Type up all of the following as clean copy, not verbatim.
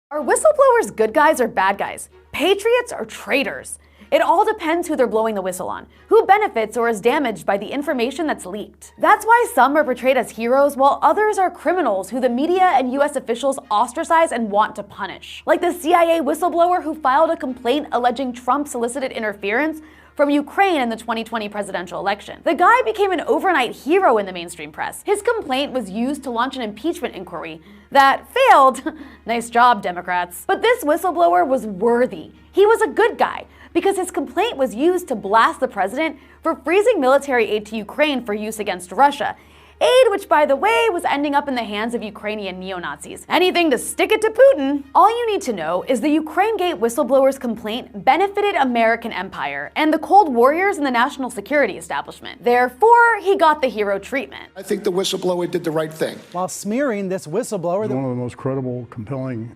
Are whistleblowers good guys or bad guys? Patriots or traitors? It all depends who they're blowing the whistle on, who benefits or is damaged by the information that's leaked. That's why some are portrayed as heroes while others are criminals who the media and US officials ostracize and want to punish. Like the CIA whistleblower who filed a complaint alleging Trump solicited interference from Ukraine in the 2020 presidential election. The guy became an overnight hero in the mainstream press. His complaint was used to launch an impeachment inquiry that failed. Nice job, Democrats. But this whistleblower was worthy. He was a good guy because his complaint was used to blast the president for freezing military aid to Ukraine for use against Russia. Aid which, by the way, was ending up in the hands of Ukrainian neo-Nazis. Anything to stick it to Putin. All you need to know is the Ukraine-gate whistleblower's complaint benefited American empire and the Cold Warriors in the national security establishment. Therefore, he got the hero treatment. I think the whistleblower did the right thing. While smearing this whistleblower. One of the most credible, compelling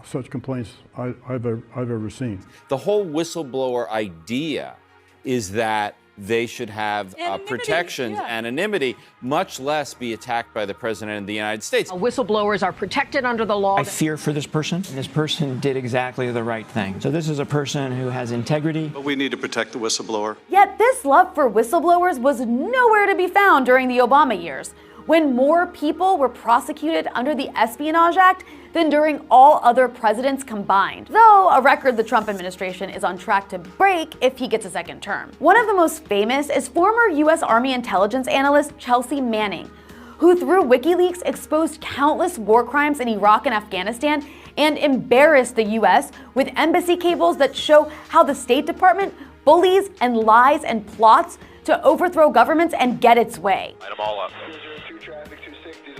such complaints I've ever seen. The whole whistleblower idea is that they should have protections, anonymity, much less be attacked by the President of the United States. Whistleblowers are protected under the law. I fear for this person. This person did exactly the right thing. So this is a person who has integrity. But we need to protect the whistleblower. Yet this love for whistleblowers was nowhere to be found during the Obama years, when more people were prosecuted under the Espionage Act than during all other presidents combined, though a record the Trump administration is on track to break if he gets a second term. One of the most famous is former US Army intelligence analyst Chelsea Manning, who through WikiLeaks exposed countless war crimes in Iraq and Afghanistan and embarrassed the US with embassy cables that show how the State Department bullies and lies and plots to overthrow governments and get its way. Light them all up.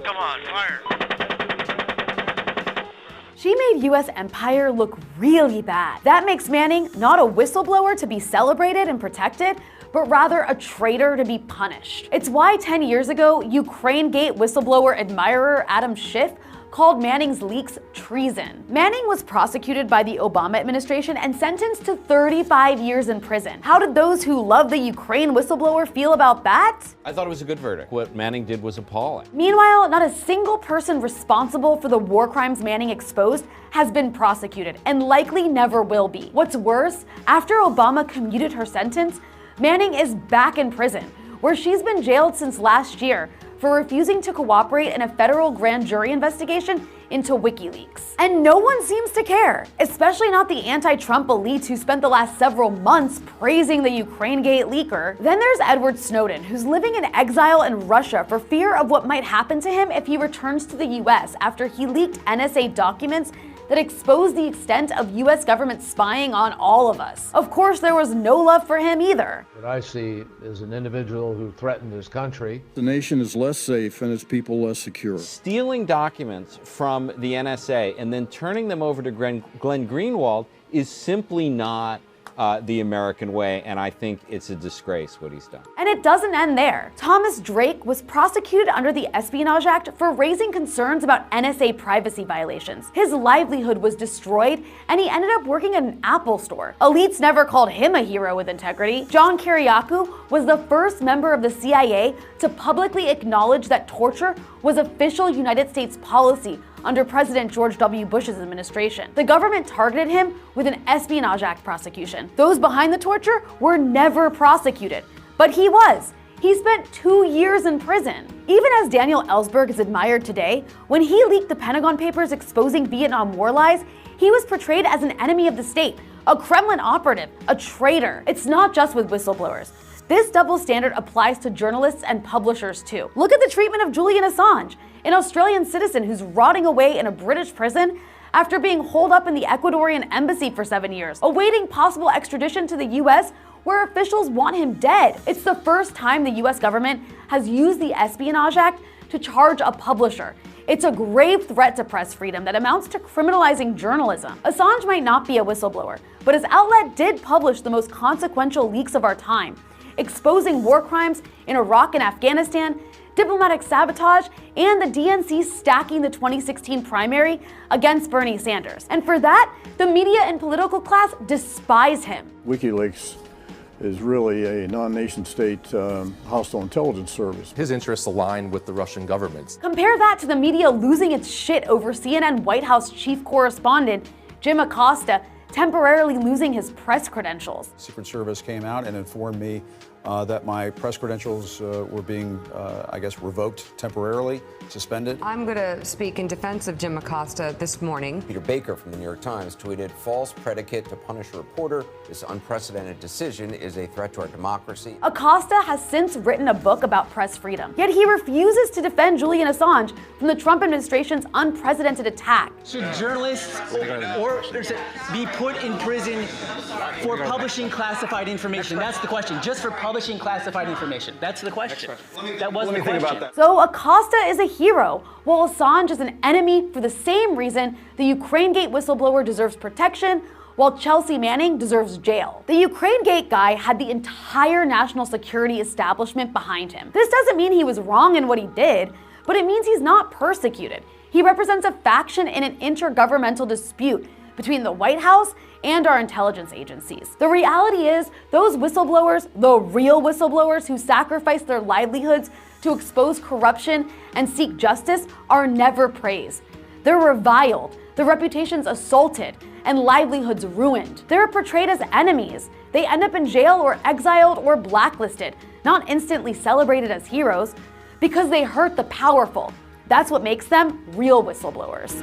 Come on, fire. She made US empire look really bad. That makes Manning not a whistleblower to be celebrated and protected, but rather a traitor to be punished. It's why 10 years ago, Ukraine-gate whistleblower admirer Adam Schiff called Manning's leaks treason. Manning was prosecuted by the Obama administration and sentenced to 35 years in prison. How did those who love the Ukraine whistleblower feel about that? I thought it was a good verdict. What Manning did was appalling. Meanwhile, not a single person responsible for the war crimes Manning exposed has been prosecuted, and likely never will be. What's worse, after Obama commuted her sentence, Manning is back in prison, where she's been jailed since last year for refusing to cooperate in a federal grand jury investigation into WikiLeaks. And no one seems to care, especially not the anti-Trump elites who spent the last several months praising the Ukraine-gate leaker. Then there's Edward Snowden, who's living in exile in Russia for fear of what might happen to him if he returns to the US after he leaked NSA documents that exposed the extent of US government spying on all of us. Of course, there was no love for him either. What I see is an individual who threatened his country. The nation is less safe and its people less secure. Stealing documents from the NSA and then turning them over to Glenn Greenwald is simply not the American way, and I think it's a disgrace what he's done. And it doesn't end there. Thomas Drake was prosecuted under the Espionage Act for raising concerns about NSA privacy violations. His livelihood was destroyed, and he ended up working at an Apple store. Elites never called him a hero with integrity. John Kiriakou was the first member of the CIA to publicly acknowledge that torture was official United States policy under President George W. Bush's administration. The government targeted him with an Espionage Act prosecution. Those behind the torture were never prosecuted, but he was. He spent 2 years in prison. Even as Daniel Ellsberg is admired today, when he leaked the Pentagon Papers exposing Vietnam War lies, he was portrayed as an enemy of the state, a Kremlin operative, a traitor. It's not just with whistleblowers. This double standard applies to journalists and publishers too. Look at the treatment of Julian Assange, an Australian citizen who's rotting away in a British prison after being holed up in the Ecuadorian embassy for 7 years, awaiting possible extradition to the US where officials want him dead. It's the first time the US government has used the Espionage Act to charge a publisher. It's a grave threat to press freedom that amounts to criminalizing journalism. Assange might not be a whistleblower, but his outlet did publish the most consequential leaks of our time, exposing war crimes in Iraq and Afghanistan, diplomatic sabotage, and the DNC stacking the 2016 primary against Bernie Sanders. And for that, the media and political class despise him. WikiLeaks is really a non-nation state hostile intelligence service. His interests align with the Russian government's. Compare that to the media losing its shit over CNN White House chief correspondent Jim Acosta temporarily losing his press credentials. Secret Service came out and informed me that my press credentials were being, I guess, revoked temporarily, suspended. I'm going to speak in defense of Jim Acosta this morning. Peter Baker from the New York Times tweeted, "False predicate to punish a reporter. This unprecedented decision is a threat to our democracy." Acosta has since written a book about press freedom, yet he refuses to defend Julian Assange from the Trump administration's unprecedented attack. Should journalists or be put in prison for publishing classified information? That's the question. Just for publishing classified information. That's the question. That wasn't the question. So Acosta is a hero, while Assange is an enemy for the same reason the Ukraine-gate whistleblower deserves protection, while Chelsea Manning deserves jail. The Ukraine-gate guy had the entire national security establishment behind him. This doesn't mean he was wrong in what he did, but it means he's not persecuted. He represents a faction in an intergovernmental dispute between the White House and our intelligence agencies. The reality is, those whistleblowers, the real whistleblowers who sacrifice their livelihoods to expose corruption and seek justice, are never praised. They're reviled, their reputations assaulted, and livelihoods ruined. They're portrayed as enemies. They end up in jail or exiled or blacklisted, not instantly celebrated as heroes, because they hurt the powerful. That's what makes them real whistleblowers.